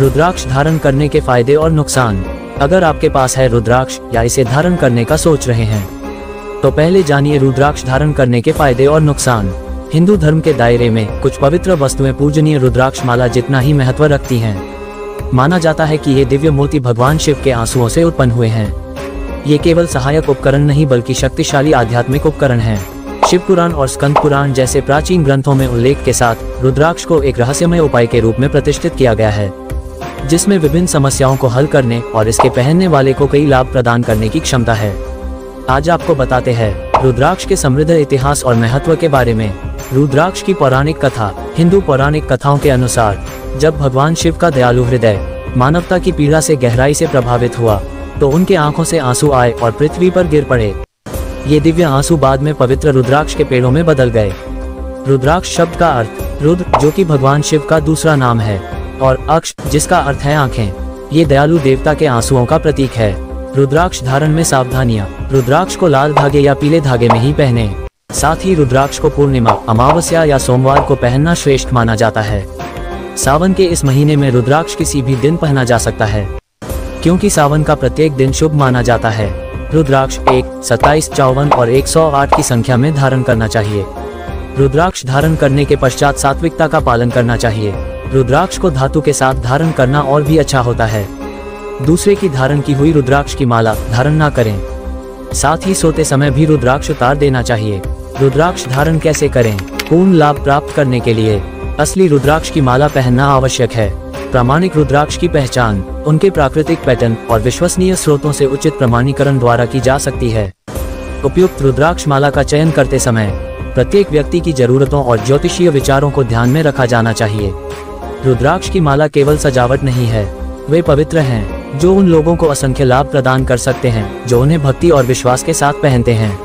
रुद्राक्ष धारण करने के फायदे और नुकसान। अगर आपके पास है रुद्राक्ष या इसे धारण करने का सोच रहे हैं तो पहले जानिए रुद्राक्ष धारण करने के फायदे और नुकसान। हिंदू धर्म के दायरे में कुछ पवित्र वस्तुएं पूजनीय रुद्राक्ष माला जितना ही महत्व रखती हैं। माना जाता है कि ये दिव्य मोती भगवान शिव के आंसुओं से उत्पन्न हुए हैं। ये केवल सहायक उपकरण नहीं बल्कि शक्तिशाली आध्यात्मिक उपकरण हैं। शिव पुराण और स्कंद पुराण जैसे प्राचीन ग्रंथों में उल्लेख के साथ रुद्राक्ष को एक रहस्यमय उपाय के रूप में प्रतिष्ठित किया गया है, जिसमें विभिन्न समस्याओं को हल करने और इसके पहनने वाले को कई लाभ प्रदान करने की क्षमता है। आज आपको बताते हैं रुद्राक्ष के समृद्ध इतिहास और महत्व के बारे में। रुद्राक्ष की पौराणिक कथा। हिंदू पौराणिक कथाओं के अनुसार जब भगवान शिव का दयालु हृदय मानवता की पीड़ा से गहराई से प्रभावित हुआ तो उनके आंखों से आंसू आए और पृथ्वी पर गिर पड़े। ये दिव्य आंसू बाद में पवित्र रुद्राक्ष के पेड़ों में बदल गए। रुद्राक्ष शब्द का अर्थ रुद्र, जो कि भगवान शिव का दूसरा नाम है, और अक्ष, जिसका अर्थ है आंखें, ये दयालु देवता के आंसुओं का प्रतीक है। रुद्राक्ष धारण में सावधानियां। रुद्राक्ष को लाल धागे या पीले धागे में ही पहने। साथ ही रुद्राक्ष को पूर्णिमा, अमावस्या या सोमवार को पहनना श्रेष्ठ माना जाता है। सावन के इस महीने में रुद्राक्ष किसी भी दिन पहना जा सकता है, क्योंकि सावन का प्रत्येक दिन शुभ माना जाता है। रुद्राक्ष 1, 27, 54 और 108 की संख्या में धारण करना चाहिए। रुद्राक्ष धारण करने के पश्चात सात्विकता का पालन करना चाहिए। रुद्राक्ष को धातु के साथ धारण करना और भी अच्छा होता है। दूसरे की धारण की हुई रुद्राक्ष की माला धारण ना करें। साथ ही सोते समय भी रुद्राक्ष उतार देना चाहिए। रुद्राक्ष धारण कैसे करें? पूर्ण लाभ प्राप्त करने के लिए असली रुद्राक्ष की माला पहनना आवश्यक है। प्रामाणिक रुद्राक्ष की पहचान उनके प्राकृतिक पैटर्न और विश्वसनीय स्रोतों से उचित प्रमाणीकरण द्वारा की जा सकती है। उपयुक्त रुद्राक्ष माला का चयन करते समय प्रत्येक व्यक्ति की जरूरतों और ज्योतिषीय विचारों को ध्यान में रखा जाना चाहिए। रुद्राक्ष की माला केवल सजावट नहीं है, वे पवित्र हैं, जो उन लोगों को असंख्य लाभ प्रदान कर सकते हैं जो उन्हें भक्ति और विश्वास के साथ पहनते हैं।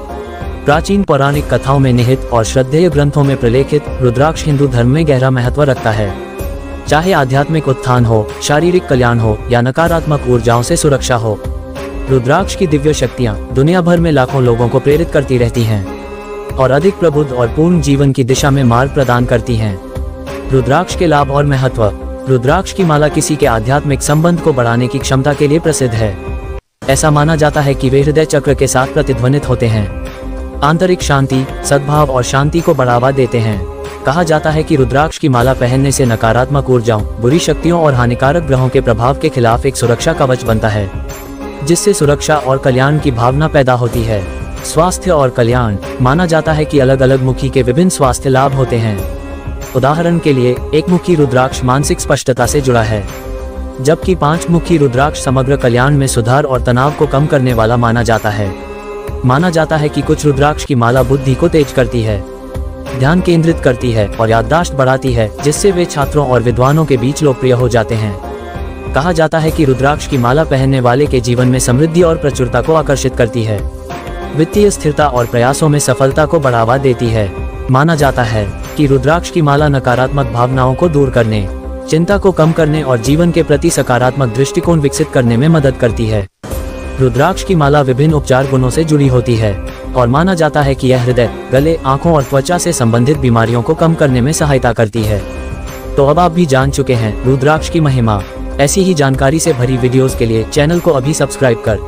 प्राचीन पौराणिक कथाओं में निहित और श्रद्धेय ग्रंथों में प्रलेखित रुद्राक्ष हिंदू धर्म में गहरा महत्व रखता है। चाहे आध्यात्मिक उत्थान हो, शारीरिक कल्याण हो या नकारात्मक ऊर्जाओं से सुरक्षा हो, रुद्राक्ष की दिव्य शक्तियां दुनिया भर में लाखों लोगों को प्रेरित करती रहती हैं और अधिक प्रबुद्ध और पूर्ण जीवन की दिशा में मार्ग प्रदान करती हैं। रुद्राक्ष के लाभ और महत्व। रुद्राक्ष की माला किसी के आध्यात्मिक संबंध को बढ़ाने की क्षमता के लिए प्रसिद्ध है। ऐसा माना जाता है कि वे हृदय चक्र के साथ प्रतिध्वनित होते हैं, आंतरिक शांति, सद्भाव और शांति को बढ़ावा देते हैं। कहा जाता है कि रुद्राक्ष की माला पहनने से नकारात्मक ऊर्जाओं, बुरी शक्तियों और हानिकारक ग्रहों के प्रभाव के खिलाफ एक सुरक्षा कवच बनता है, जिससे सुरक्षा और कल्याण की भावना पैदा होती है। स्वास्थ्य और कल्याण। माना जाता है कि अलग अलग मुखी के विभिन्न स्वास्थ्य लाभ होते हैं। उदाहरण के लिए एक मुखी रुद्राक्ष मानसिक स्पष्टता से जुड़ा है, जबकि 5 मुखी रुद्राक्ष समग्र कल्याण में सुधार और तनाव को कम करने वाला माना जाता है। माना जाता है कि कुछ रुद्राक्ष की माला बुद्धि को तेज करती है, ध्यान केंद्रित करती है और याददाश्त बढ़ाती है, जिससे वे छात्रों और विद्वानों के बीच लोकप्रिय हो जाते हैं। कहा जाता है कि रुद्राक्ष की माला पहनने वाले के जीवन में समृद्धि और प्रचुरता को आकर्षित करती है, वित्तीय स्थिरता और प्रयासों में सफलता को बढ़ावा देती है। माना जाता है कि रुद्राक्ष की माला नकारात्मक भावनाओं को दूर करने, चिंता को कम करने और जीवन के प्रति सकारात्मक दृष्टिकोण विकसित करने में मदद करती है। रुद्राक्ष की माला विभिन्न उपचार गुणों से जुड़ी होती है और माना जाता है कि यह हृदय, गले, आंखों और त्वचा से संबंधित बीमारियों को कम करने में सहायता करती है। तो अब आप भी जान चुके हैं रुद्राक्ष की महिमा। ऐसी ही जानकारी से भरी वीडियोस के लिए चैनल को अभी सब्सक्राइब कर